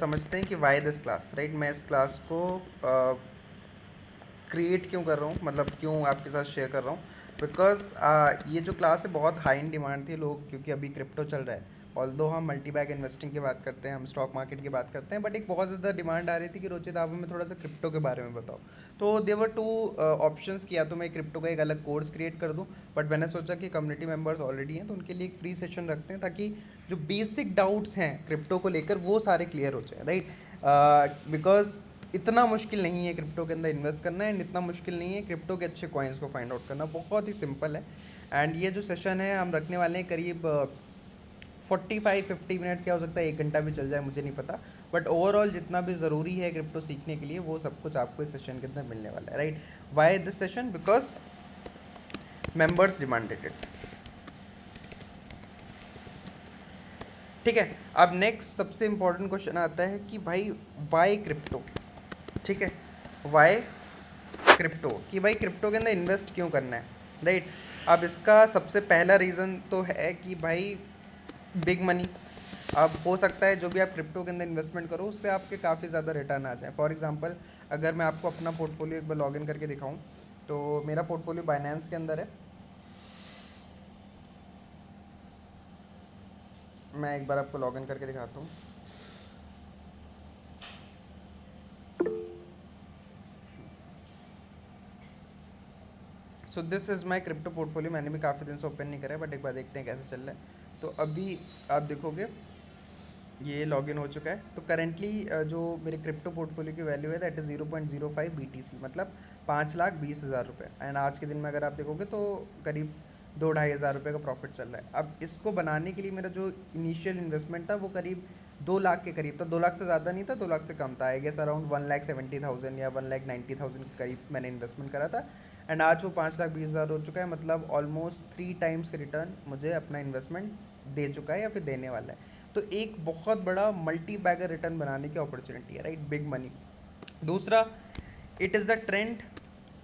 समझते हैं कि वाई दिस क्लास, राइट। मैं इस क्लास को क्रिएट क्यों कर रहा हूँ, मतलब क्यों आपके साथ शेयर कर रहा हूँ। बिकॉज ये जो क्लास है बहुत हाई इन डिमांड थी लोग, क्योंकि अभी क्रिप्टो चल रहा है। ऑल्दो हम मल्टी बैग इन्वेस्टिंग की बात करते हैं, हम स्टॉक मार्केट की बात करते हैं, बट एक बहुत ज़्यादा डिमांड आ रही थी कि रोचित आप हमें थोड़ा सा क्रिप्टो के बारे में बताओ। तो देवर टू ऑप्शंस कि या तो मैं क्रिप्टो का एक अलग कोर्स क्रिएट कर दूं, बट मैंने सोचा कि कम्युनिटी मेंबर्स ऑलरेडी हैं तो उनके लिए एक फ्री सेशन रखते हैं, ताकि जो बेसिक डाउट्स हैं क्रिप्टो को लेकर वो सारे क्लियर हो जाए, राइट। बिकॉज इतना मुश्किल नहीं है क्रिप्टो के अंदर इन्वेस्ट करना, एंड इतना मुश्किल नहीं है क्रिप्टो के अच्छे कॉइन्स को फाइंड आउट करना, बहुत ही सिंपल है। एंड ये जो सेशन है हम रखने वाले हैं करीब 45-50 मिनट्स, क्या हो सकता है 1 घंटा भी चल जाए, मुझे नहीं पता। बट ओवरऑल जितना भी ज़रूरी है क्रिप्टो सीखने के लिए वो सब कुछ आपको इस सेशन के अंदर मिलने वाला है, right. Why this session? Because members demanded it. ठीक है, अब नेक्स्ट सबसे इंपॉर्टेंट क्वेश्चन आता है कि भाई वाई क्रिप्टो। ठीक है, वाई क्रिप्टो, कि भाई क्रिप्टो के अंदर इन्वेस्ट क्यों करना है, राइट। अब इसका सबसे पहला रीज़न तो है कि भाई बिग मनी। अब हो सकता है जो भी आप क्रिप्टो के अंदर इन्वेस्टमेंट करो उससे आपके काफ़ी ज़्यादा रिटर्न आ जाए। फॉर एग्जांपल, अगर मैं आपको अपना पोर्टफोलियो एक बार लॉगिन करके दिखाऊं, तो मेरा पोर्टफोलियो बाइनेंस के अंदर है। मैं एक बार आपको लॉगिन करके दिखाता हूँ। So this is my crypto portfolio. मैंने भी काफ़ी दिन से ओपन नहीं करा है, बट एक बार देखते हैं कैसे चल रहा है। तो अभी आप देखोगे ये लॉगिन हो चुका है। तो करेंटली जो मेरे क्रिप्टो पोर्टफोलियो की वैल्यू है दैट इज़ 0.05 BTC, मतलब 5,20,000 रुपये। एंड आज के दिन में अगर आप देखोगे तो करीब 2-2,500 रुपये का प्रॉफिट चल रहा है। अब इसको बनाने के लिए मेरा जो इनिशियल इन्वेस्टमेंट था वो करीब 2 लाख के करीब था। 2 लाख से ज़्यादा नहीं था, 2 लाख से कम था। आई गेस अराउंड 1,70,000 या 1,90,000 के करीब मैंने इन्वेस्टमेंट करा था। एंड आज वो 5,20,000 हो चुका है, मतलब ऑलमोस्ट 3 टाइम्स का रिटर्न मुझे अपना इन्वेस्टमेंट दे चुका है या फिर देने वाला है। तो एक बहुत बड़ा मल्टी बैगर रिटर्न बनाने की अपॉर्चुनिटी है, राइट, बिग मनी। दूसरा, इट इज़ द ट्रेंड।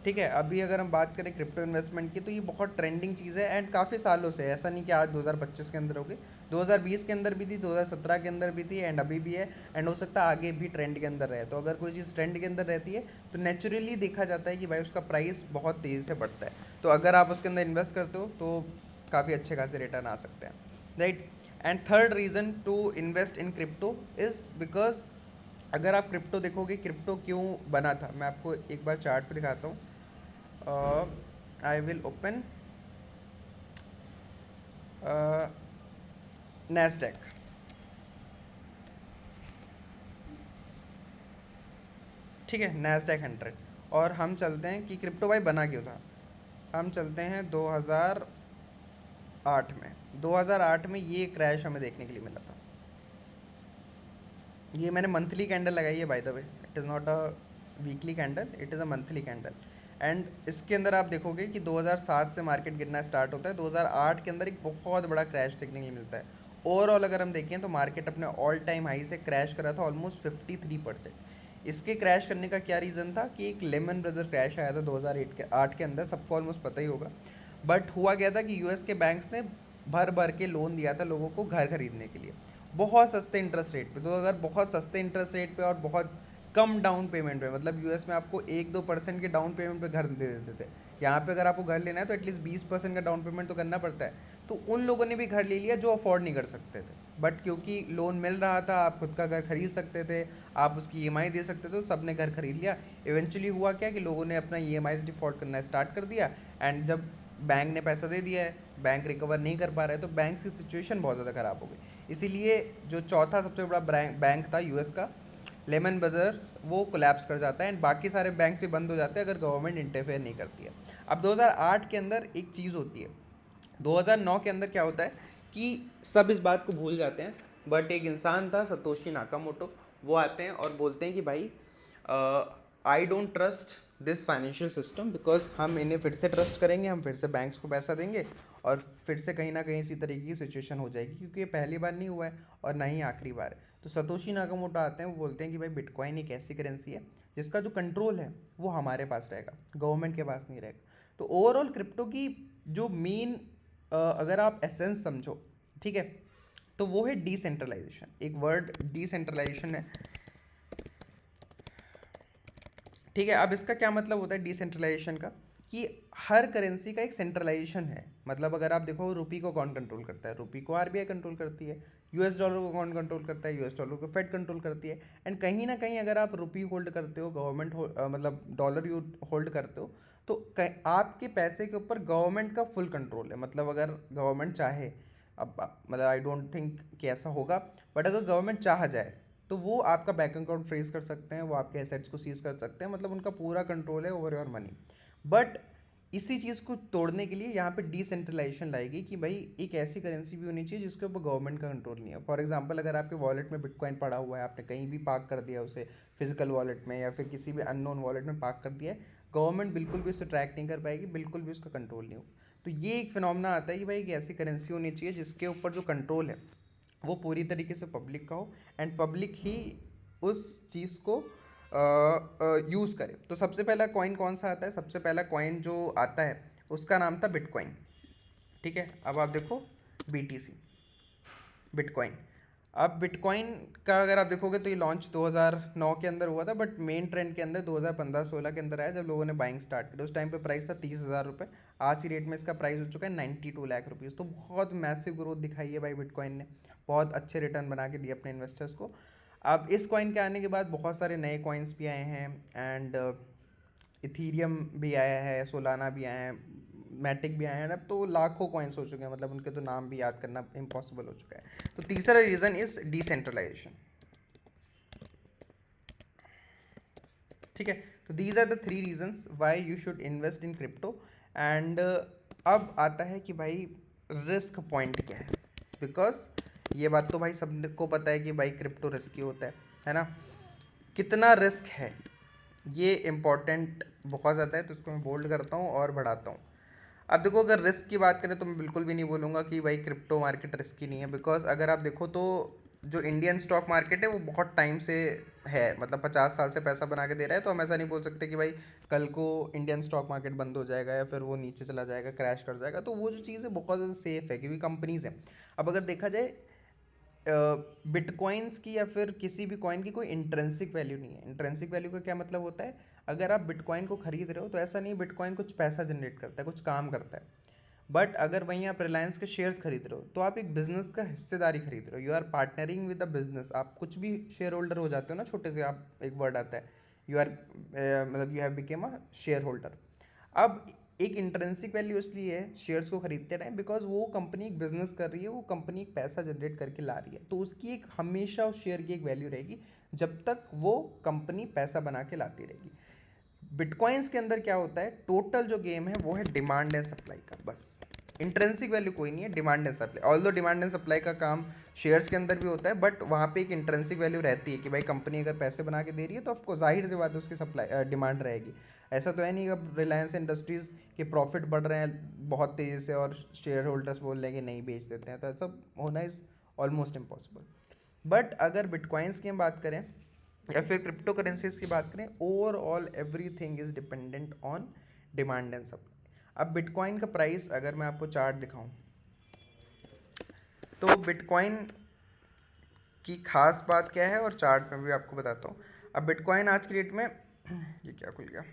ठीक है, अभी अगर हम बात करें क्रिप्टो इन्वेस्टमेंट की तो ये बहुत ट्रेंडिंग चीज़ है, एंड काफ़ी सालों से, ऐसा नहीं कि आज 2025 के अंदर होगी। 2020 के अंदर भी थी, 2017 के अंदर भी थी, एंड अभी भी है, एंड हो सकता है आगे भी ट्रेंड के अंदर रहे। तो अगर कोई चीज़ ट्रेंड के अंदर रहती है तो नेचुरली देखा जाता है कि भाई उसका प्राइस बहुत तेज़ी से बढ़ता है। तो अगर आप उसके अंदर इन्वेस्ट करते हो तो काफ़ी अच्छे खासे रिटर्न आ सकते हैं, right. And third reason to invest in crypto is because अगर आप क्रिप्टो देखोगे, क्रिप्टो क्यों बना था, मैं आपको एक बार चार्ट पे दिखाता हूँ। I will open Nasdaq. ठीक है, नैस्डैक 100। और हम चलते हैं कि क्रिप्टो भाई बना क्यों था। हम चलते हैं 2008 में। 2008 में ये क्रैश हमें देखने के लिए मिला था। ये मैंने मंथली कैंडल लगाई है by the way, it is not a weekly candle, it is a monthly candle. And इसके अंदर आप देखोगे कि 2007 से मार्केट गिरना स्टार्ट होता है, 2008 के अंदर एक बहुत बड़ा क्रैश देखने के लिए मिलता है। ओवरऑल अगर हम देखें तो मार्केट अपने ऑल टाइम हाई से क्रैश करा था ऑलमोस्ट 53%। इसके क्रैश करने का क्या रीज़न था कि एक लेमन ब्रदर क्रैश आया था 2008 के अंदर, सबको ऑलमोस्ट पता ही होगा। बट हुआ क्या था कि यूएस के बैंक्स ने भर भर के लोन दिया था लोगों को घर खरीदने के लिए, बहुत सस्ते इंटरेस्ट रेट पे। तो अगर बहुत सस्ते इंटरेस्ट रेट पे और बहुत कम डाउन पेमेंट पे, मतलब यूएस में आपको 1-2% के डाउन पेमेंट पे घर दे देते थे, यहाँ पे अगर आपको घर लेना है तो एटलीस्ट 20% का डाउन पेमेंट तो करना पड़ता है। तो उन लोगों ने भी घर ले लिया जो अफोर्ड नहीं कर सकते थे, बट क्योंकि लोन मिल रहा था, आप खुद का घर खरीद सकते थे, आप उसकी ईएमआई दे सकते थे, तो सब ने घर खरीद लिया। इवेंचुअली हुआ क्या कि लोगों ने अपना ईएमआई डिफॉल्ट करना स्टार्ट कर दिया। एंड जब बैंक ने पैसा दे दिया है, बैंक रिकवर नहीं कर पा रहा है, तो बैंक की सिचुएशन बहुत ज़्यादा ख़राब हो गई। इसीलिए जो चौथा सबसे बड़ा बैंक था यूएस का, लेमन ब्रदर्स, वो कोलैप्स कर जाता है, एंड बाकी सारे बैंक्स भी बंद हो जाते हैं अगर गवर्नमेंट इंटरफेयर नहीं करती है। अब 2008 के अंदर एक चीज़ होती है, 2009 के अंदर क्या होता है कि सब इस बात को भूल जाते हैं, बट एक इंसान था सतोशी नाकामोटो, वो आते हैं और बोलते हैं कि भाई I don't trust this financial system, because हम इन्हें फिर से ट्रस्ट करेंगे, हम फिर से बैंक्स को पैसा देंगे और फिर से कहीं ना कहीं इसी तरीके की सिचुएशन हो जाएगी, क्योंकि ये पहली बार नहीं हुआ है और ना ही आखिरी बार है। तो सतोशी नाकामोटो आते हैं, वो बोलते हैं कि भाई बिटकॉइन एक ऐसी करेंसी है जिसका जो कंट्रोल है वो हमारे पास रहेगा, गवर्नमेंट के पास नहीं रहेगा। तो ओवरऑल क्रिप्टो की जो मेन अगर आप एसेंस समझो, ठीक है, तो वो है डिसेंट्रलाइजेशन। एक वर्ड डिसेंट्रलाइजेशन है, ठीक है। अब इसका क्या मतलब होता है डिसेंट्रलाइजेशन का, कि हर करेंसी का एक सेंट्रलाइजेशन है। मतलब अगर आप देखो रुपी को कौन कंट्रोल करता है, रुपी को आरबीआई कंट्रोल करती है। यूएस डॉलर को कौन कंट्रोल करता है, यूएस डॉलर को फेड कंट्रोल करती है। एंड कहीं ना कहीं अगर आप रुपी होल्ड करते हो, गवर्नमेंट मतलब डॉलर यू होल्ड करते हो, तो आपके पैसे के ऊपर गवर्नमेंट का फुल कंट्रोल है। मतलब अगर गवर्नमेंट चाहे, अब मतलब आई डोंट थिंक कि ऐसा होगा, बट अगर गवर्नमेंट चाह जाए तो वो आपका बैंक अकाउंट फ्रीज कर सकते हैं, वो आपके एसेट्स को सीज कर सकते हैं। मतलब उनका पूरा कंट्रोल है ओवर योर मनी। बट इसी चीज़ को तोड़ने के लिए यहाँ पे डिसेंट्रलाइजेशन लाएगी कि भाई एक ऐसी करेंसी भी होनी चाहिए जिसके ऊपर गवर्नमेंट का कंट्रोल नहीं है। फॉर एग्जांपल अगर आपके वॉलेट में बिटकॉइन पड़ा हुआ है, आपने कहीं भी पार्क कर दिया उसे, फिजिकल वॉलेट में या फिर किसी भी अननोन वॉलेट में पार्क कर दिया है, गवर्नमेंट बिल्कुल भी उसे ट्रैक नहीं कर पाएगी, बिल्कुल भी उसका कंट्रोल नहीं होगा। तो ये एक फिनोमेना आता है कि भाई एक ऐसी करेंसी होनी चाहिए जिसके ऊपर जो कंट्रोल है वो पूरी तरीके से पब्लिक का हो, एंड पब्लिक ही उस चीज़ को यूज़ करे। तो सबसे पहला कॉइन कौन सा आता है, सबसे पहला कॉइन जो आता है उसका नाम था बिटकॉइन, ठीक है। अब आप देखो बीटीसी, बिटकॉइन। अब बिटकॉइन का अगर आप देखोगे तो ये लॉन्च 2009 के अंदर हुआ था, बट मेन ट्रेंड के अंदर 2015-16 के अंदर आया, जब लोगों ने बाइंग स्टार्ट की। उस टाइम पे प्राइस था 30,000 रुपये। आज की डेट में इसका प्राइस हो चुका है 92 लाख रुपीज़। तो बहुत मैसिव ग्रोथ दिखाई है भाई बिटकॉइन ने, बहुत अच्छे रिटर्न बना के दिए अपने इन्वेस्टर्स को। अब इस कॉइन के आने के बाद बहुत सारे नए कॉइन्स भी आए हैं, एंड इथीरियम भी आया है, सोलाना भी आया है, मैटिक भी आए हैं। अब तो लाखों कॉइन्स हो चुके हैं, मतलब उनके तो नाम भी याद करना इम्पॉसिबल हो चुका है। तो तीसरा रीज़न इज डिसेंट्रलाइजेशन, ठीक है। तो these are the 3 reasons why you should invest in crypto. And अब आता है कि भाई रिस्क पॉइंट क्या है, बिकॉज ये बात तो भाई सबको पता है कि भाई क्रिप्टो रिस्की होता है ना। कितना रिस्क है ये इम्पॉर्टेंट बहुत ज़्यादा है, तो इसको मैं बोल्ड करता हूँ और बढ़ाता हूँ। अब देखो अगर रिस्क की बात करें तो मैं बिल्कुल भी नहीं बोलूँगा कि भाई क्रिप्टो मार्केट रिस्की नहीं है, बिकॉज अगर आप देखो तो जो इंडियन स्टॉक मार्केट है वो बहुत टाइम से है, मतलब 50 साल से पैसा बना के दे रहा है। तो हम ऐसा नहीं बोल सकते कि भाई कल को इंडियन स्टॉक मार्केट बंद हो जाएगा या फिर वो नीचे चला जाएगा, क्रैश कर जाएगा। तो वो जो चीज़ है बहुत ज़्यादा सेफ है क्योंकि कंपनीज हैं। अब अगर देखा जाए बिटकॉइंस की या फिर किसी भी कॉइन की कोई इंट्रेंसिक वैल्यू नहीं है। इंट्रेंसिक वैल्यू का क्या मतलब होता है, अगर आप बिटकॉइन को खरीद रहे हो तो ऐसा नहीं बिटकॉइन कुछ पैसा जनरेट करता है, कुछ काम करता है। बट अगर वहीं आप रिलायंस के शेयर्स खरीद रहे हो तो आप एक बिजनेस का हिस्सेदारी खरीद रहे हो, you are partnering with the business. आप कुछ भी शेयर होल्डर हो जाते हो ना, छोटे से आप एक वर्ड आता है, यू आर मतलब you have became a share holder. अब एक इंट्रेंसिक वैल्यू इसलिए है शेयर्स को खरीदते टाइम, बिकॉज वो कंपनी एक बिजनेस कर रही है, वो कंपनी एक पैसा जनरेट करके ला रही है, तो उसकी एक हमेशा उस शेयर की एक वैल्यू रहेगी जब तक वो कंपनी पैसा बना के लाती रहेगी। बिटकॉइंस के अंदर क्या होता है, टोटल जो गेम है वो है डिमांड एंड सप्लाई का, बस। इंट्रेंसिक वैल्यू कोई नहीं है, demand and supply. Although demand and supply का काम शेयर्स के अंदर भी होता है, बट वहाँ पे एक इंट्रेंसिक वैल्यू रहती है कि भाई कंपनी अगर पैसे बना के दे रही है तो ऑफकोर्स जाहिर सी बात है उसकी सप्लाई डिमांड रहेगी। ऐसा तो है नहीं अब रिलायंस इंडस्ट्रीज़ के प्रॉफिट बढ़ रहे हैं बहुत तेज़ी से और शेयर होल्डर्स बोल रहे हैं कि नहीं बेच देते हैं, तो ऐसा होना इज़ ऑलमोस्ट इम्पॉसिबल। बट अगर बिटकॉइंस की हम बात करें या फिर क्रिप्टो करेंसीज की बात करें, overall every thing is dependent on demand and supply. अब बिटकॉइन का प्राइस अगर मैं आपको चार्ट दिखाऊं तो बिटकॉइन की खास बात क्या है और चार्ट में भी आपको बताता हूँ। अब बिटकॉइन आज की डेट में ये क्या खुल गया,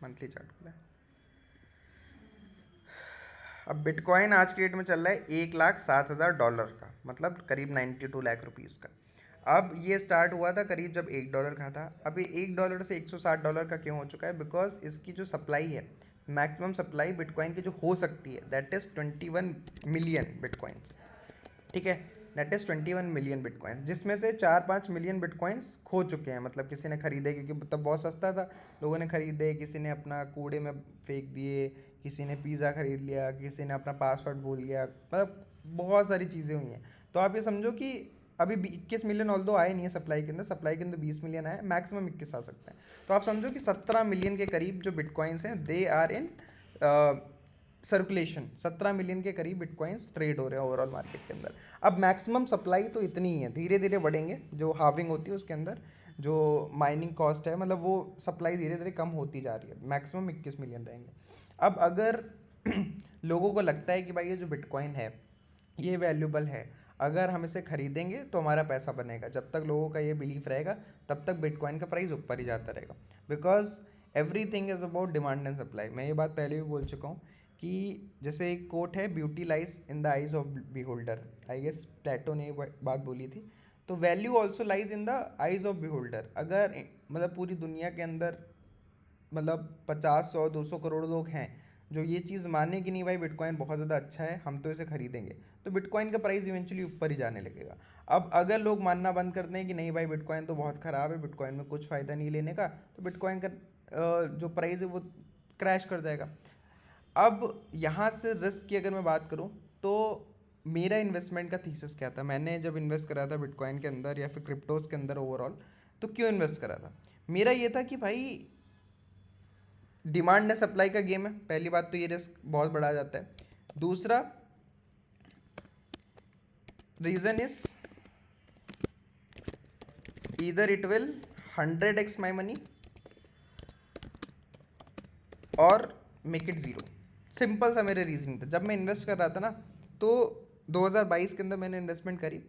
मंथली चार्ट खुला है। अब बिटकॉइन आज की डेट में चल रहा है $1,07,000 का, मतलब करीब 92 लाख रुपीज़ का। अब ये स्टार्ट हुआ था करीब जब $1 का था। अभी $1 से $160 का क्यों हो चुका है, बिकॉज इसकी जो सप्लाई है, मैक्सिमम सप्लाई बिटकॉइन की जो हो सकती है दैट इज़ 21 मिलियन बिटकॉइंस, ठीक है। दैट इज़ 21 मिलियन बिटकॉइंस, जिसमें से 4-5 मिलियन बिटकॉइंस खो चुके हैं, मतलब किसी ने खरीदे क्योंकि तब बहुत सस्ता था, लोगों ने खरीदे, किसी ने अपना कूड़े में फेंक दिए, किसी ने पिज़्ज़ा खरीद लिया, किसी ने अपना पासवर्ड भूल गया, मतलब बहुत सारी चीज़ें हुई हैं। तो आप ये समझो कि अभी 21 मिलियन ऑल दो आए नहीं है सप्लाई के अंदर, सप्लाई के अंदर 20 मिलियन आए, मैक्सिमम 21 आ सकते हैं। तो आप समझो कि 17 मिलियन के करीब जो बिटकॉइंस हैं they are in circulation. 17 million के करीब बिटकॉइंस ट्रेड हो रहे हैं ओवरऑल मार्केट के अंदर। अब मैक्सिमम सप्लाई तो इतनी ही है, धीरे धीरे बढ़ेंगे, जो हाविंग होती है उसके अंदर जो माइनिंग कॉस्ट है, मतलब वो सप्लाई धीरे धीरे कम होती जा रही है, मैक्सिमम 21 मिलियन रहेंगे। अब अगर लोगों को लगता है कि भाई ये जो बिटकॉइन है ये वैल्यूबल है, अगर हम इसे खरीदेंगे तो हमारा पैसा बनेगा। जब तक लोगों का ये बिलीफ रहेगा तब तक बिटकॉइन का प्राइस ऊपर ही जाता रहेगा, because every thing is about demand and supply. मैं ये बात पहले भी बोल चुका हूँ कि जैसे एक कोट है, beauty lies in the eyes of beholder. I guess Plato ने ये बात बोली थी। तो value also lies in the eyes of beholder. अगर मतलब पूरी दुनिया के अंदर मतलब 50 100 200 करोड़ लोग हैं जो ये चीज़ माने कि नहीं भाई बिटकॉइन बहुत ज़्यादा अच्छा है, हम तो इसे खरीदेंगे, तो बिटकॉइन का प्राइस इवेंचुअली ऊपर ही जाने लगेगा। अब अगर लोग मानना बंद कर दें कि नहीं भाई बिटकॉइन तो बहुत ख़राब है, बिटकॉइन में कुछ फ़ायदा नहीं लेने का, तो बिटकॉइन का जो प्राइस है वो क्रैश कर जाएगा। अब यहाँ से रिस्क की अगर मैं बात करूँ तो मेरा इन्वेस्टमेंट का थीसिस क्या था, मैंने जब इन्वेस्ट करा था बिटकॉइन के अंदर या फिर क्रिप्टोज़ के अंदर ओवरऑल, तो क्यों इन्वेस्ट करा था? मेरा ये था कि भाई डिमांड एंड सप्लाई का गेम है, पहली बात तो ये रिस्क बहुत बढ़ा जाता है। दूसरा reason is either it will 100x my money और मेक इट ज़ीरो। सिंपल सा मेरे रीजनिंग था जब मैं इन्वेस्ट कर रहा था ना। तो 2022 के अंदर मैंने इन्वेस्टमेंट करी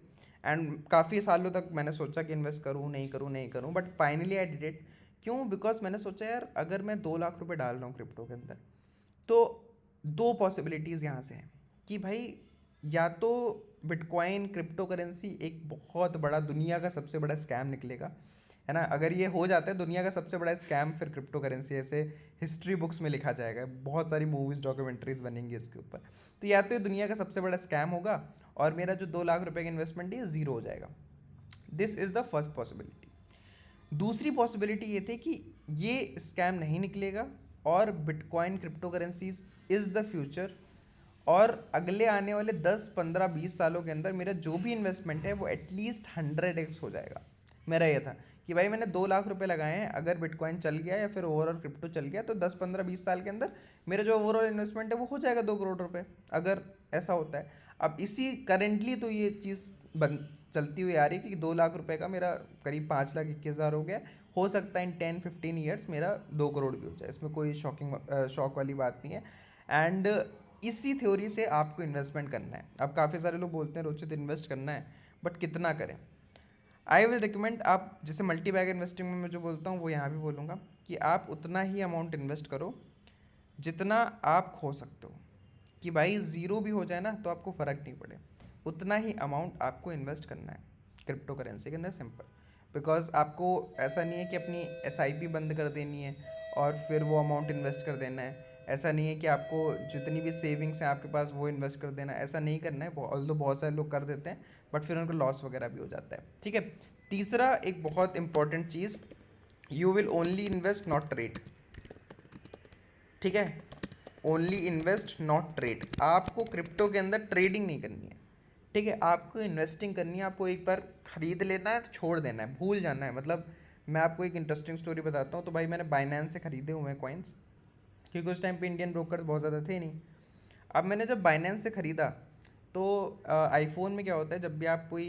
एंड काफ़ी सालों तक मैंने सोचा कि इन्वेस्ट करूँ नहीं करूँ नहीं करूँ, but finally I did it. क्यों? बिकॉज मैंने सोचा यार अगर मैं 2 लाख रुपए डाल रहा हूँ क्रिप्टो के अंदर, तो दो पॉसिबिलिटीज़ यहाँ से हैं कि भाई या तो बिटकॉइन क्रिप्टो करेंसी एक बहुत बड़ा दुनिया का सबसे बड़ा स्कैम निकलेगा, है ना। अगर ये हो जाता है दुनिया का सबसे बड़ा स्कैम, फिर क्रिप्टो करेंसी ऐसे हिस्ट्री बुक्स में लिखा जाएगा, बहुत सारी मूवीज़ डॉक्यूमेंट्रीज बनेंगी इसके ऊपर। तो या तो ये दुनिया का सबसे बड़ा स्कैम होगा और मेरा जो 2 लाख रुपए का इन्वेस्टमेंट है ज़ीरो हो जाएगा। This is the first possibility. दूसरी पॉसिबिलिटी ये थी कि ये स्कैम नहीं निकलेगा और bitcoin crypto currencies is the future, और अगले आने वाले 10 15 20 सालों के अंदर मेरा जो भी इन्वेस्टमेंट है वो एटलीस्ट 100x हो जाएगा। मेरा ये था कि भाई मैंने 2 लाख रुपए लगाए हैं, अगर बिटकॉइन चल गया या फिर ओवरऑल क्रिप्टो चल गया तो 10 15 20 साल के अंदर मेरा जो ओवरऑल इन्वेस्टमेंट है वो हो जाएगा 2 करोड़ रुपए, अगर ऐसा होता है। अब इसी करेंटली तो ये चीज़ बन चलती हुई आ रही है कि 2 लाख रुपए का मेरा करीब 5,21,000 हो गया। हो सकता है इन 10 15 ईयर्स मेरा 2 करोड़ भी हो जाए, इसमें कोई शॉक वाली बात नहीं है। एंड इसी थ्योरी से आपको इन्वेस्टमेंट करना है। अब काफ़ी सारे लोग बोलते हैं रोचित इन्वेस्ट करना है, बट कितना करें? आई विल रिकमेंड आप, जैसे मल्टी बैग इन्वेस्टिंग में मैं जो बोलता हूँ वो यहाँ भी बोलूँगा कि आप उतना ही अमाउंट इन्वेस्ट करो जितना आप खो सकते हो। कि भाई ज़ीरो भी हो जाए ना तो आपको फ़र्क नहीं पड़े, उतना ही अमाउंट आपको इन्वेस्ट करना है क्रिप्टो करेंसी के अंदर, सिंपल। बिकॉज आपको ऐसा नहीं है कि अपनी एसआईपी बंद कर देनी है और फिर वो अमाउंट इन्वेस्ट कर देना है। ऐसा नहीं है कि आपको जितनी भी सेविंग्स हैं आपके पास वो इन्वेस्ट कर देना है, ऐसा नहीं करना है। ऑल्दो बहुत सारे लोग कर देते हैं बट फिर उनको लॉस वगैरह भी हो जाता है, ठीक है। तीसरा एक बहुत important cheese, you will only invest not trade, ठीक है। Only invest not trade. आपको क्रिप्टो के अंदर ट्रेडिंग नहीं करनी है, ठीक है। आपको इन्वेस्टिंग करनी है, आपको एक बार खरीद लेना है, छोड़ देना है, भूल जाना है। मतलब मैं आपको एक इंटरेस्टिंग स्टोरी बताता हूँ। तो भाई मैंने बाइनेंस से खरीदे हुए हैं कॉइन्स, क्योंकि उस टाइम पे इंडियन ब्रोकर्स बहुत ज़्यादा थे नहीं। अब मैंने जब बाइनेंस से ख़रीदा तो आईफोन में क्या होता है, जब भी आप कोई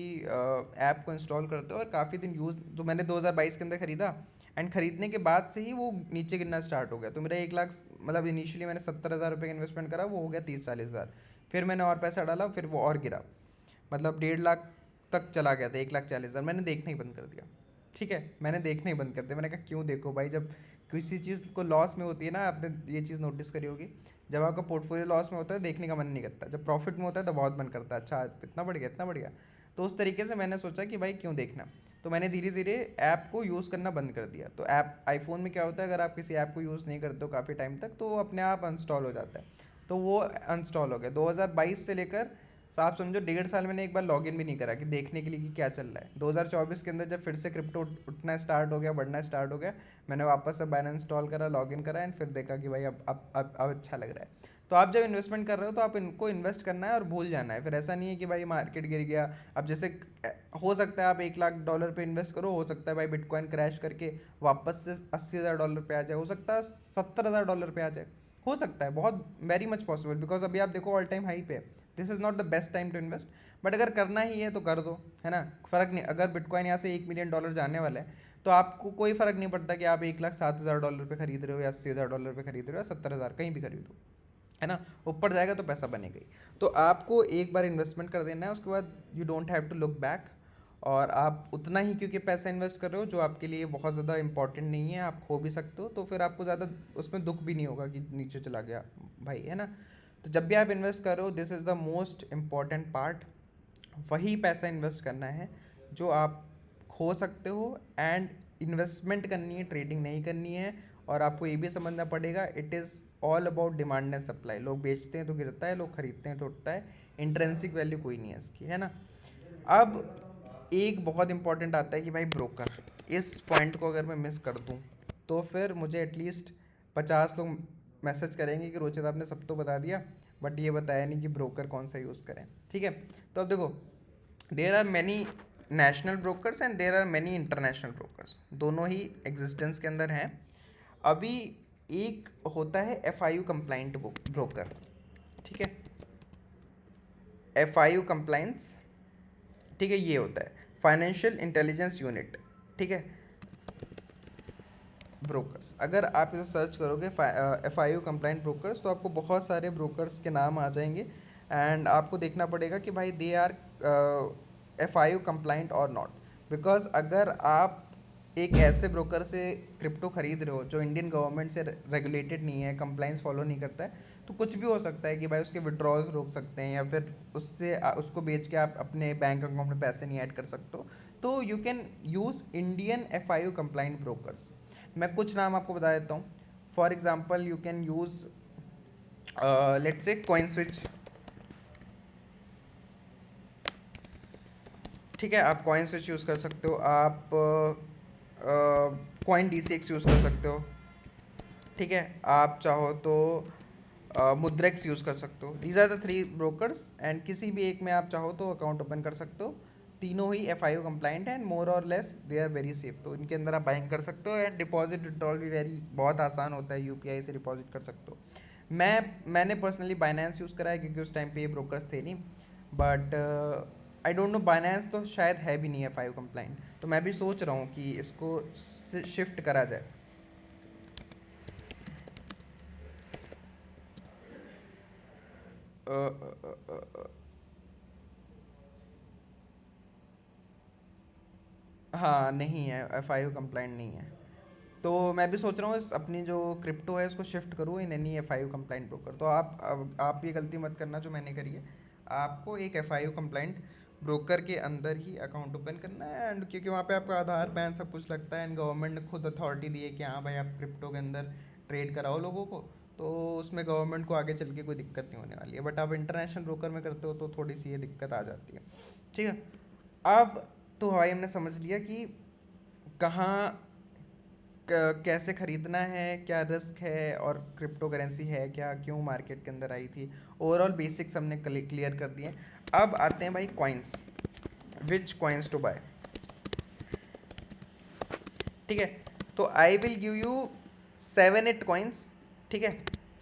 ऐप को इंस्टॉल करते हो और काफ़ी दिन यूज़, तो मैंने 2022 के अंदर ख़रीदा एंड ख़रीदने के बाद से ही वो नीचे गिरना स्टार्ट हो गया। तो मेरा 1 लाख, मतलब इनिशियली मैंने 70,000 रुपये का इन्वेस्टमेंट करा, वो हो गया 30 40 हज़ार। फिर मैंने और पैसा डाला, फिर वो और गिरा, मतलब 1.5 लाख तक चला गया था, 1,40,000। मैंने देखना ही बंद कर दिया, ठीक है। मैंने देखना ही बंद कर दिया। मैंने कहा क्यों देखो भाई, जब किसी चीज़ को लॉस में होती है ना, आपने ये चीज़ नोटिस करी होगी, जब आपका पोर्टफोलियो लॉस में होता है देखने का मन नहीं करता, जब प्रॉफिट में होता है तो बहुत मन करता है, अच्छा इतना बढ़ गया इतना बढ़ गया। तो उस तरीके से मैंने सोचा कि भाई क्यों देखना। तो मैंने धीरे धीरे ऐप को यूज़ करना बंद कर दिया। तो ऐप आईफोन में क्या होता है, अगर आप किसी ऐप को यूज़ नहीं करते हो काफ़ी टाइम तक तो वो अपने आप अनस्टॉल हो जाता है। तो वो अनस्टॉल हो गया 2022 से लेकर, तो आप समझो 1.5 साल मैंने एक बार लॉगिन भी नहीं करा कि देखने के लिए कि क्या चल रहा है। 2024 के अंदर जब फिर से क्रिप्टो उठना स्टार्ट हो गया, बढ़ना स्टार्ट हो गया, मैंने वापस से बाइनेंस इंस्टॉल करा, लॉगिन करा एंड फिर देखा कि भाई अब अच्छा लग रहा है। तो आप जब इन्वेस्टमेंट कर रहे हो तो आप इनको इन्वेस्ट करना है और भूल जाना है। फिर ऐसा नहीं है कि भाई मार्केट गिर गया, अब जैसे हो सकता है आप $1 लाख पे इन्वेस्ट करो, हो सकता है भाई बिटकॉइन क्रैश करके वापस से $80,000 पे आ जाए, हो सकता है $70,000 पे आ जाए, हो सकता है, बहुत वेरी मच पॉसिबल। बिकॉज अभी आप देखो ऑल टाइम हाई पे, this is not the best time to invest. But अगर करना ही है तो कर दो, है ना, फ़र्क नहीं। अगर बिटकॉइन यहाँ से $1 मिलियन जाने वाला है तो आपको कोई फ़र्क नहीं पड़ता कि आप $1,07,000 पे खरीद रहे हो या $80,000 पे खरीद रहे हो या 70,000, कहीं भी खरीदो। है ना, ऊपर जाएगा तो पैसा बनेगा ही। तो आपको एक बार इन्वेस्टमेंट कर देना है, उसके बाद you don't have to look back. और आप उतना ही क्योंकि पैसा इन्वेस्ट कर रहे हो जो आपके लिए बहुत ज़्यादा इंपॉर्टेंट नहीं है, आप खो भी सकते हो, तो फिर आपको ज़्यादा उसमें दुख भी नहीं होगा कि नीचे चला गया भाई, है ना। तो जब भी आप इन्वेस्ट कर रहे हो, this is the most important part, वही पैसा इन्वेस्ट करना है जो आप खो सकते हो। एंड इन्वेस्टमेंट करनी है, ट्रेडिंग नहीं करनी है। और आपको ये भी समझना पड़ेगा, it is all about demand and supply. लोग बेचते हैं तो गिरता है, लोग खरीदते हैं तो उठता है। इंट्रेंसिक वैल्यू कोई नहीं है इसकी, है ना। अब एक बहुत इंपॉर्टेंट आता है कि भाई ब्रोकर, इस पॉइंट को अगर मैं मिस कर दूं तो फिर मुझे एटलीस्ट 50 लोग मैसेज करेंगे कि रोचित आपने सब तो बता दिया बट ये बताया नहीं कि ब्रोकर कौन सा यूज़ करें, ठीक है। तो अब देखो, there are many national brokers and there are many international brokers, दोनों ही एग्जिस्टेंस के अंदर हैं। अभी एक होता है FIU कंप्लाइंट ब्रोकर, ठीक है, FIU कंप्लाइंस, ठीक है, ये होता है फाइनेंशियल इंटेलिजेंस यूनिट, ठीक है, ब्रोकर्स। अगर आप इसे सर्च करोगे FIU कंप्लाइंट ब्रोकर्स, तो आपको बहुत सारे ब्रोकर्स के नाम आ जाएंगे। एंड आपको देखना पड़ेगा कि भाई दे आर FIU कंप्लाइंट और नॉट। बिकॉज अगर आप एक ऐसे ब्रोकर से क्रिप्टो खरीद रहे हो जो इंडियन गवर्नमेंट से रेगुलेटेड नहीं है, कंप्लाइंस फॉलो नहीं करता है, तो कुछ भी हो सकता है कि भाई उसके विड्रॉल्स रोक सकते हैं, या फिर उससे उसको बेच के आप अपने बैंक अकाउंट में पैसे नहीं ऐड कर सकते हो। तो you can use Indian FIU compliant brokers. मैं कुछ नाम आपको बता देता हूँ। For example you can use let's say CoinSwitch, ठीक है, आप कॉइन स्विच यूज़ कर सकते हो, आप कॉइन DCX यूज़ कर सकते हो, ठीक है, आप चाहो तो मुद्रेक्स यूज़ कर सकते हो। These are the 3 brokers and किसी भी एक में आप चाहो तो अकाउंट ओपन कर सकते हो। तीनों ही FIU कंप्लाइंट हैं एंड मोर और less they are very safe. तो इनके अंदर आप बाइंग कर सकते हो एंड डिपॉजिट विड्रॉल भी बहुत आसान होता है, UPI से डिपॉजिट कर सकते हो। मैंने पर्सनली बाइनेंस यूज़ करा है क्योंकि उस टाइम पे ये ब्रोकर्स थे नहीं, but I don't know, Binance तो शायद है भी नहीं FIU कंप्लाइंट, तो मैं भी सोच रहा हूँ कि इसको शिफ्ट करा जाए। अ, अ, अ, अ, अ, हाँ नहीं है, FIU कंप्लाइंट नहीं है। तो मैं भी सोच रहा हूँ इस अपनी जो क्रिप्टो है इसको शिफ्ट करूँ in any FIU compliant broker. तो आप ये गलती मत करना जो मैंने करी है। आपको एक FIU कंप्लाइंट ब्रोकर के अंदर ही अकाउंट ओपन करना है, एंड क्योंकि वहाँ पे आपका आधार पैन सब कुछ लगता है, एंड गवर्नमेंट ने खुद अथॉरिटी दी है कि हाँ भाई आप क्रिप्टो के अंदर ट्रेड कराओ लोगों को। तो उसमें गवर्नमेंट को आगे चल के कोई दिक्कत नहीं होने वाली है। बट आप इंटरनेशनल ब्रोकर में करते हो तो थोड़ी सी ये दिक्कत आ जाती है, ठीक है। अब तो भाई हमने समझ लिया कि कहाँ कैसे खरीदना है, क्या रिस्क है, और क्रिप्टो करेंसी है क्या, क्यों मार्केट के अंदर आई थी। ओवरऑल बेसिक्स हमने क्लियर कर दिए। अब आते हैं भाई coins, which coins to buy, ठीक है। तो I will give you 7-8 coins, ठीक है,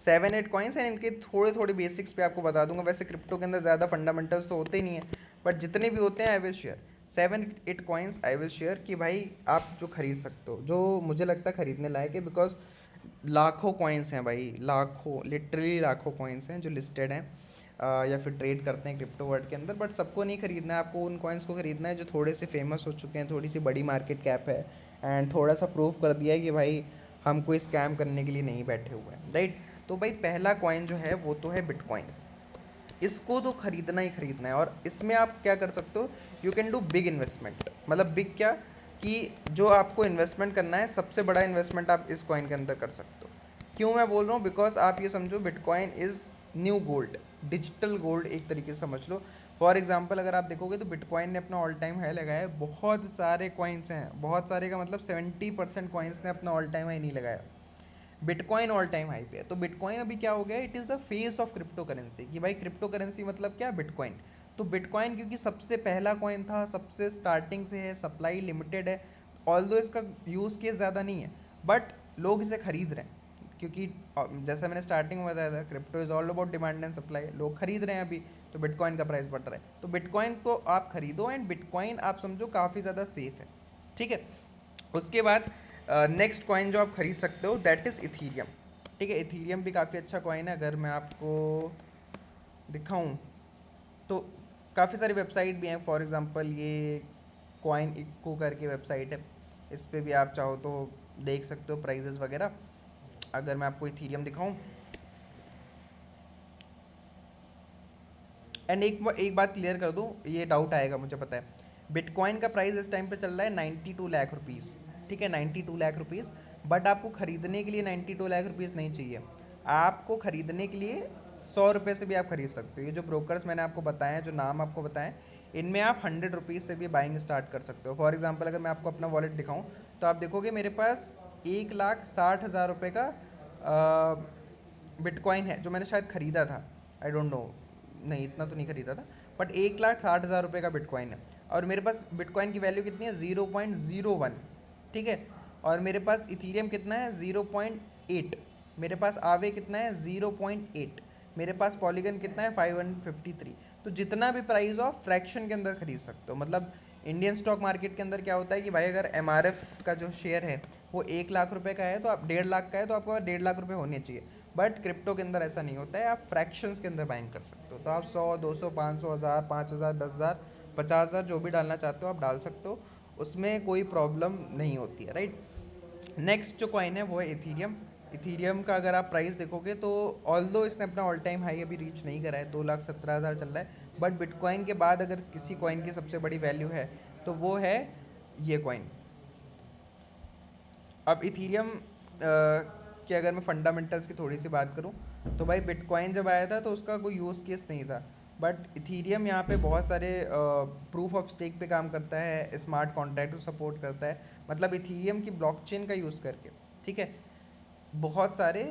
7-8 कॉइन्स, एंड इनके थोड़े थोड़े बेसिक्स पे आपको बता दूंगा। वैसे क्रिप्टो के अंदर ज़्यादा फंडामेंटल्स तो होते ही नहीं है, बट जितने भी होते हैं I will share. 7-8 coins I will share कि भाई आप जो खरीद सकते हो, जो मुझे लगता है खरीदने लायक है। बिकॉज लाखों कॉइन्स हैं भाई, लाखों, लिटरली लाखों कॉइन्स हैं जो लिस्टेड हैं या फिर ट्रेड करते हैं क्रिप्टो वर्ल्ड के अंदर। बट सबको नहीं खरीदना है, आपको उन कॉइन्स को खरीदना है जो थोड़े से फेमस हो चुके हैं, थोड़ी सी बड़ी मार्केट कैप है, एंड थोड़ा सा प्रूफ कर दिया है कि भाई हम कोई स्कैम करने के लिए नहीं बैठे हुए हैं, राइट। तो भाई पहला कॉइन जो है वो तो है बिटकॉइन। इसको तो खरीदना ही खरीदना है, और इसमें आप क्या कर सकते हो, you can do big investment. मतलब बिग क्या, कि जो आपको इन्वेस्टमेंट करना है सबसे बड़ा इन्वेस्टमेंट आप इस कॉइन के अंदर कर सकते हो। क्यों मैं बोल रहा हूँ, बिकॉज आप ये समझो bitcoin is new gold, digital gold एक तरीके से समझ लो। फॉर एग्जाम्पल अगर आप देखोगे तो बिटकॉइन ने अपना ऑल टाइम हाई लगाया है। बहुत सारे कॉइन्स हैं, बहुत सारे का मतलब 70% कॉइन्स ने अपना ऑल टाइम हाई नहीं लगाया। बिटकॉइन ऑल टाइम हाई पे है। तो बिटकॉइन अभी क्या हो गया, it is the face of crypto currency, कि भाई क्रिप्टो करेंसी मतलब क्या, बिटकॉइन। तो बिटकॉइन क्योंकि सबसे पहला कॉइन था, सबसे स्टार्टिंग से है, सप्लाई लिमिटेड है, ऑल्दो इसका यूज़ केस ज़्यादा नहीं है, बट लोग इसे खरीद रहे हैं क्योंकि जैसा मैंने स्टार्टिंग में बताया था, crypto is all about demand and supply. लोग खरीद रहे हैं अभी, तो बिटकॉइन का प्राइस बढ़ रहा है। तो बिटकॉइन को आप खरीदो, एंड बिटकॉइन आप समझो काफ़ी ज़्यादा सेफ है, ठीक है। उसके बाद नेक्स्ट कॉइन जो आप खरीद सकते हो दैट इज़ इथीरियम। ठीक है, इथीरियम भी काफ़ी अच्छा कॉइन है। अगर मैं आपको दिखाऊं तो काफ़ी सारी वेबसाइट भी हैं, फॉर एग्जांपल ये कॉइन इक्को करके वेबसाइट है, इस पे भी आप चाहो तो देख सकते हो प्राइजेस वगैरह। अगर मैं आपको इथीरियम दिखाऊं, एंड एक बात क्लियर कर दूं, ये डाउट आएगा मुझे पता है, बिटकॉइन का प्राइस इस टाइम पे चल रहा है 92 लाख रुपीज़। ठीक है, 92 लाख रुपीज़। बट आपको ख़रीदने के लिए 92 लाख रुपीज़ नहीं चाहिए, आपको ख़रीदने के लिए 100 रुपये से भी आप खरीद सकते हो। ये जो ब्रोकर्स मैंने आपको बताए हैं, जो नाम आपको बताएं, इनमें आप 100 रुपीज़ से भी बाइंग स्टार्ट कर सकते हो। फॉर एग्जाम्पल अगर मैं आपको अपना वॉलेट दिखाऊँ तो आप देखोगे मेरे पास 1,60,000 रुपये का बिटकॉइन है, जो मैंने शायद ख़रीदा था। आई डोंट नो, नहीं इतना तो नहीं खरीदा था, बट 1,60,000 रुपये का बिटकॉइन है। और मेरे पास बिटकॉइन की वैल्यू कितनी है, 0.01। ठीक है, और मेरे पास इथीरियम कितना है, 0.8। मेरे पास आवे कितना है, 0.8। मेरे पास पॉलीगन कितना है, 553। तो जितना भी प्राइस हो फ्रैक्शन के अंदर खरीद सकते हो। मतलब इंडियन स्टॉक मार्केट के अंदर क्या होता है कि भाई अगर MRF का जो शेयर है वो 1 लाख रुपए का है, तो आप 1.5 लाख का है तो आपके पास 1.5 लाख रुपए होने चाहिए। बट क्रिप्टो के अंदर ऐसा नहीं होता है, आप फ्रैक्शंस के अंदर बाइंग कर सकते हो। तो आप 100, 200, 500, 1000, 5000, 10,000, 50,000 जो भी डालना चाहते हो आप डाल सकते हो, उसमें कोई प्रॉब्लम नहीं होती है, राइट। नेक्स्ट जो कॉइन है वो है इथीरियम। इथीरियम का अगर आप प्राइस देखोगे तो ऑल्दो इसने अपना ऑल टाइम हाई अभी रीच नहीं करा है, 2,17,000 चल रहा है। बट बिटकॉइन के बाद अगर किसी कॉइन की सबसे बड़ी वैल्यू है तो वो है ये कॉइन। अब इथीरियम की अगर मैं फंडामेंटल्स की थोड़ी सी बात करूं तो भाई बिटकॉइन जब आया था तो उसका कोई यूज़ केस नहीं था, बट इथीरियम यहाँ पे बहुत सारे प्रूफ ऑफ स्टेक पे काम करता है, स्मार्ट कॉन्ट्रैक्ट को सपोर्ट करता है। मतलब इथीरियम की ब्लॉकचेन का यूज़ करके, ठीक है, बहुत सारे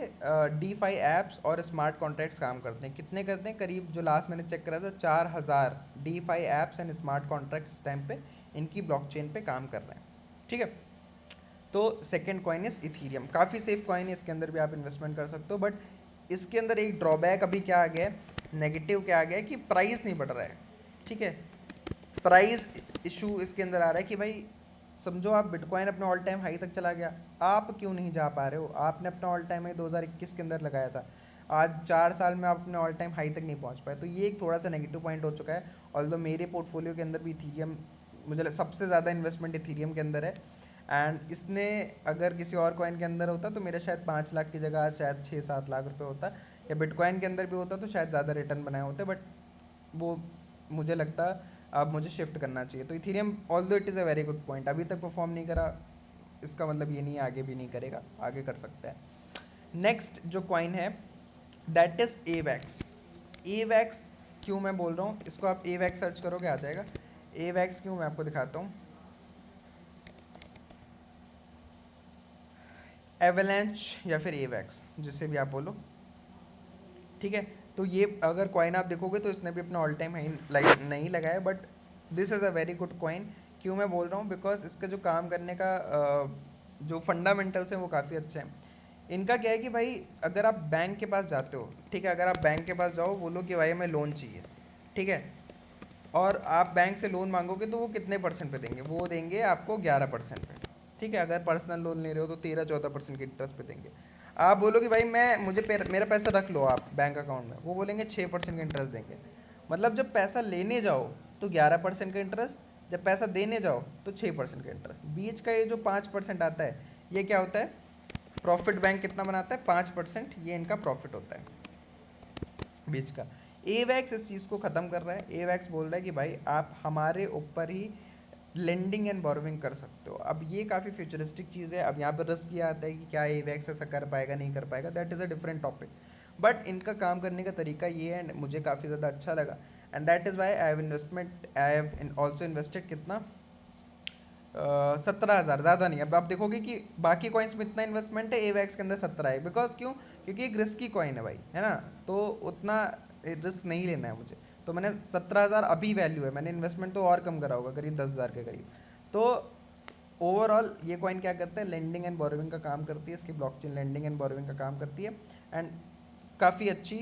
DeFi ऐप्स और स्मार्ट कॉन्ट्रैक्ट्स काम करते हैं। कितने करते हैं, करीब जो लास्ट मैंने चेक करा था 4,000 DeFi apps and smart contracts time पे इनकी ब्लॉकचेन पे काम कर रहे हैं। ठीक है, तो सेकेंड कॉइन इज इथीरियम, काफ़ी सेफ कॉइन है, इसके अंदर भी आप इन्वेस्टमेंट कर सकते हो। बट इसके अंदर एक ड्रॉबैक अभी क्या आ गया है, नेगेटिव क्या आ गया है कि प्राइस नहीं बढ़ रहा है। ठीक है, प्राइस इशू इसके अंदर आ रहा है कि भाई समझो आप बिटकॉइन अपने ऑल टाइम हाई तक चला गया, आप क्यों नहीं जा पा रहे हो। आपने अपना ऑल टाइम हाई 2021 के अंदर लगाया था, आज 4 साल में आप अपने ऑल टाइम हाई तक नहीं पहुंच पाए। तो ये एक थोड़ा सा नेगेटिव पॉइंट हो चुका है। ऑल्दो मेरे पोर्टफोलियो के अंदर भी इथीरियम, सबसे ज़्यादा इन्वेस्टमेंट इथीरियम के अंदर है। एंड इसने अगर किसी और कॉइन के अंदर होता तो मेरा शायद 5 लाख की जगह आज शायद 6-7 लाख रुपए होता, या बिटकॉइन के अंदर भी होता तो शायद ज़्यादा रिटर्न बनाए होते। बट वो मुझे लगता अब मुझे शिफ्ट करना चाहिए। तो Ethereum although it is a very good point, अभी तक परफॉर्म नहीं करा, इसका मतलब ये नहीं है आगे भी नहीं करेगा, आगे कर सकता है। नेक्स्ट जो कॉइन है दैट इज़ एवैक्स। एवैक्स क्यों मैं बोल रहा हूँ इसको, आप एवैक्स सर्च करोगे आ जाएगा। एवैक्स क्यों, मैं आपको दिखाता हूँ। एवलांच या फिर एवैक्स, जिसे भी आप बोलो, ठीक है। तो ये अगर कॉइन आप देखोगे तो इसने भी अपना ऑल टाइम हाई नहीं लगाया, but this is a very good coin. क्यों मैं बोल रहा हूँ, बिकॉज इसका जो काम करने का जो फंडामेंटल्स हैं वो काफ़ी अच्छे हैं। इनका क्या है कि भाई अगर आप बैंक के पास जाते हो, ठीक है, अगर आप बैंक के पास जाओ, बोलो कि भाई हमें लोन चाहिए, ठीक है, और आप बैंक से लोन मांगोगे तो वो कितने परसेंट पे देंगे, वो देंगे आपको 11% पे। ठीक है, अगर पर्सनल लोन ले रहे हो तो 13-14% के इंटरेस्ट पे देंगे। आप बोलो कि भाई मेरा पैसा रख लो आप बैंक अकाउंट में, वो बोलेंगे 6% का इंटरेस्ट देंगे। मतलब जब पैसा लेने जाओ तो 11% का इंटरेस्ट, जब पैसा देने जाओ तो 6% का इंटरेस्ट, बीच का ये जो 5% आता है ये क्या होता है, प्रॉफिट। बैंक कितना बनाता है, 5%, ये इनका प्रॉफिट होता है बीच का। एवैक्स इस चीज़ को ख़त्म कर रहा है। एवैक्स बोल रहा है कि भाई आप हमारे ऊपर ही लेंडिंग एंड बोरोविंग कर सकते हो। अब ये काफ़ी फ्यूचरिस्टिक चीज़ है। अब यहाँ पर रिस्क ये आता है कि क्या एवैक्स ऐसा कर पाएगा नहीं कर पाएगा, that is a different topic. But इनका काम करने का तरीका ये है, मुझे काफ़ी ज़्यादा अच्छा लगा, and that is why I have also invested कितना, 17,000, ज़्यादा नहीं। अब आप देखोगे कि बाकी कॉइन्स में इतना इन्वेस्टमेंट है, एवैक्स के अंदर 17 है। बिकॉज क्यों, क्योंकि एक रिस्की कॉइन है भाई, है ना, तो उतना रिस्क नहीं लेना है मुझे। तो मैंने 17,000 अभी वैल्यू है, मैंने इन्वेस्टमेंट तो और कम करा होगा, करीब 10,000 के करीब। तो ओवरऑल ये कॉइन क्या करता है, लेंडिंग एंड बोरोविंग का काम करती है, इसकी ब्लॉकचेन लेंडिंग एंड बोरोविंग का काम करती है, एंड काफ़ी अच्छी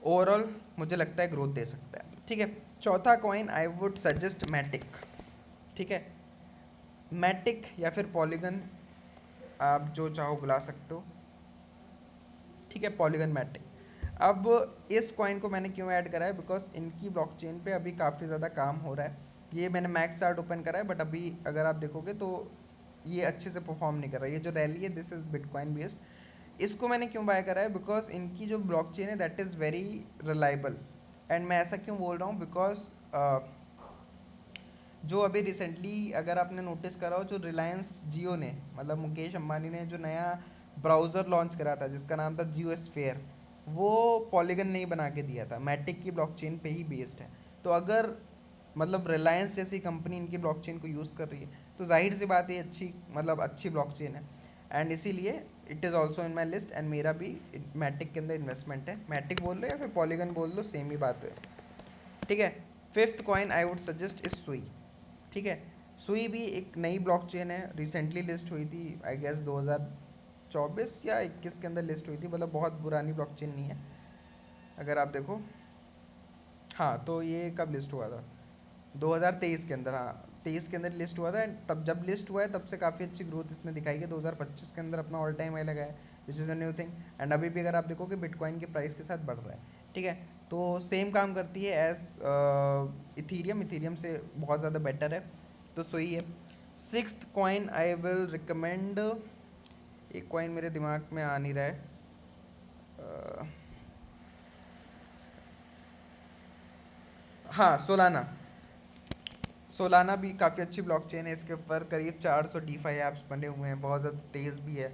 ओवरऑल मुझे लगता है ग्रोथ दे सकता है। ठीक है, चौथा coin I would suggest Matic. ठीक है, मैटिक या फिर पॉलीगन, आप जो चाहो बुला सकते हो, ठीक है, पॉलीगन मैटिक। अब इस कॉइन को मैंने क्यों ऐड करा है, बिकॉज इनकी ब्लॉकचेन पे अभी काफ़ी ज़्यादा काम हो रहा है। ये मैंने मैक्स चार्ट ओपन करा है, बट अभी अगर आप देखोगे तो ये अच्छे से परफॉर्म नहीं कर रहा है। ये जो रैली है दिस इज़ बिटकॉइन बेस्ड। इसको मैंने क्यों बाय करा है, बिकॉज इनकी जो ब्लॉकचेन है that is very reliable. And मैं ऐसा क्यों बोल रहा हूँ, बिकॉज जो अभी रिसेंटली अगर आपने नोटिस करा हो, जो रिलायंस जियो ने, मतलब मुकेश अंबानी ने जो नया ब्राउज़र लॉन्च करा था जिसका नाम था जियो स्फेयर, वो पॉलीगन नहीं बना के दिया था, मैटिक की ब्लॉकचेन पे ही बेस्ड है। तो अगर मतलब रिलायंस जैसी कंपनी इनकी ब्लॉकचेन को यूज़ कर रही है तो जाहिर सी बात है अच्छी, मतलब अच्छी ब्लॉकचेन है। एंड इसीलिए it is also in my list, and मेरा भी मैटिक के अंदर इन्वेस्टमेंट है। मैटिक बोल लो या फिर पॉलीगन बोल लो, सेम ही बात है, ठीक है। Fifth coin I would suggest is सुई, ठीक है। सुई भी एक नई ब्लॉकचेन है, रिसेंटली लिस्ट हुई थी, आई गेस 2024 या 21 के अंदर लिस्ट हुई थी, मतलब बहुत पुरानी ब्लॉकचेन नहीं है अगर आप देखो। हाँ, तो ये कब लिस्ट हुआ था, 2023 के अंदर, हाँ 23 के अंदर लिस्ट हुआ था। एंड तब जब लिस्ट हुआ है तब से काफ़ी अच्छी ग्रोथ इसने दिखाई है, 2025 के अंदर अपना ऑल टाइम हाई लगाया, which is a new thing. And अभी भी अगर आप देखोगे बिटकॉइन के प्राइस के साथ बढ़ रहा है, ठीक है। तो सेम काम करती है एज इथीरियम, इथीरियम से बहुत ज़्यादा बेटर है, तो सही है। Sixth coin I will recommend, एक कॉइन मेरे दिमाग में आ नहीं रहा है, हाँ सोलाना। सोलाना भी काफ़ी अच्छी ब्लॉकचेन है, इसके ऊपर करीब 400 डीफाई ऐप्स बने हुए हैं, बहुत ज़्यादा तेज़ भी है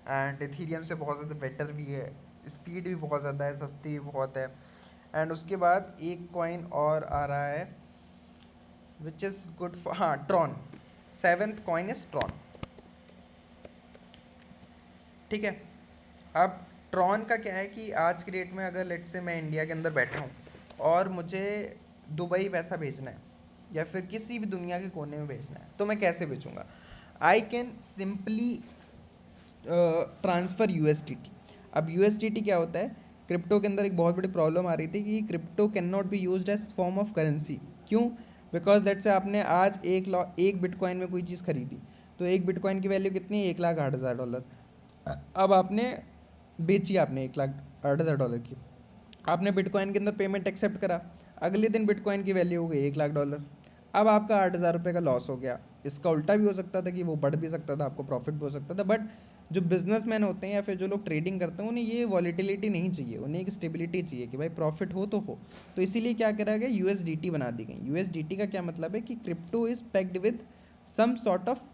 एंड इथीरियम से बहुत ज़्यादा बेटर भी है, स्पीड भी बहुत ज़्यादा है, सस्ती भी बहुत है। एंड उसके बाद एक कॉइन और आ रहा है विच इज़ गुड फॉर, हाँ Tron, seventh coin is Tron, ठीक है। अब ट्रॉन का क्या है कि आज की डेट में अगर लेट से मैं इंडिया के अंदर बैठा हूँ और मुझे दुबई पैसा भेजना है या फिर किसी भी दुनिया के कोने में भेजना है, तो मैं कैसे भेजूँगा, I can simply transfer USDT. अब यूएसडीटी क्या होता है, क्रिप्टो के अंदर एक बहुत बड़ी प्रॉब्लम आ रही थी कि crypto can not be used as form of currency. क्यों, बिकॉज लेट से आपने आज एक बिटकॉइन में कोई चीज़ खरीदी, तो एक बिटकॉइन की वैल्यू कितनी है, 1,08,000 डॉलर। अब आपने बेची, आपने 1,08,000 की, आपने बिटकॉइन के अंदर पेमेंट एक्सेप्ट करा, अगले दिन बिटकॉइन की वैल्यू हो गई 1,00,000 डॉलर। अब आपका 8,000 रुपये का लॉस हो गया। इसका उल्टा भी हो सकता था कि वो बढ़ भी सकता था, आपको प्रॉफिट भी हो सकता था। बट जो बिजनेसमैन होते हैं या फिर जो लोग ट्रेडिंग करते हैं उन्हें ये वॉलीटिलिटी नहीं चाहिए, उन्हें एक स्टेबिलिटी चाहिए कि भाई प्रॉफिट हो तो हो। तो इसीलिए क्या करा गया, यूएसडीटी बना दी गई। यूएसडीटी का क्या मतलब है कि crypto is backed with some sort of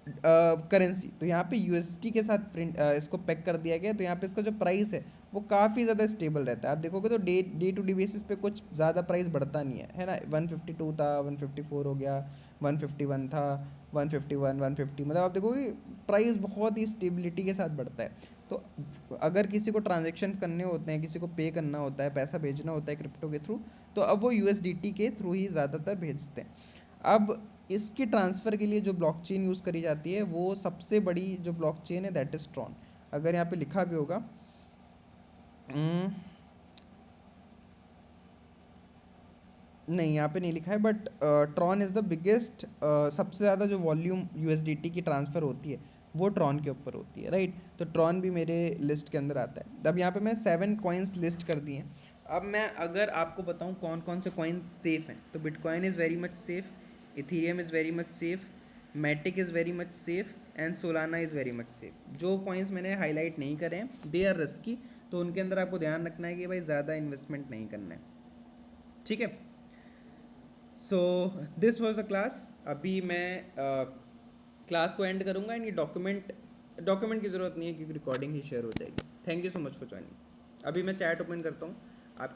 currency. तो यहाँ पे यूएसटी के साथ प्रिंट इसको पैक कर दिया गया, तो यहाँ पे इसका जो प्राइस है वो काफ़ी ज़्यादा स्टेबल रहता है। आप देखोगे तो डे टू डे बेसिस पे कुछ ज़्यादा प्राइस बढ़ता नहीं है ना। 152 था, 154 हो गया, 151 था, 151, 150, मतलब आप देखोगे प्राइस बहुत ही स्टेबिलिटी के साथ बढ़ता है। तो अगर किसी को ट्रांजेक्शन करने होते हैं, किसी को पे करना होता है, पैसा भेजना होता है क्रिप्टो के थ्रू, तो अब वो यूएसडीटी के थ्रू ही ज़्यादातर भेजते हैं। अब इसकी ट्रांसफ़र के लिए जो ब्लॉकचेन यूज़ करी जाती है वो सबसे बड़ी जो ब्लॉकचेन है दैट इज़ ट्रॉन। अगर यहाँ पे लिखा भी होगा, नहीं यहाँ पे नहीं लिखा है, but Tron is the biggest, सबसे ज़्यादा जो वॉल्यूम यूएसडीटी की ट्रांसफ़र होती है वो ट्रॉन के ऊपर होती है, राइट। तो ट्रॉन भी मेरे लिस्ट के अंदर आता है। अब यहाँ पे मैं 7 कॉइन्स लिस्ट कर दिए हैं। अब मैं अगर आपको बताऊँ कौन कौन से कॉइन सेफ़ हैं, तो bitcoin is very much safe, Ethereum is very much safe, Matic is very much safe, and Solana is very much safe. जो कॉइन्स मैंने हाईलाइट नहीं करे हैं दे आर रिस्की, तो उनके अंदर आपको ध्यान रखना है कि भाई ज़्यादा इन्वेस्टमेंट नहीं करना है, ठीक है। So this was the class. अभी मैं क्लास को एंड करूँगा, एंड ये डॉक्यूमेंट की ज़रूरत नहीं है क्योंकि रिकॉर्डिंग ही शेयर हो जाएगी। Thank you so much for joining. अभी मैं चैट ओपन करता हूँ, आपके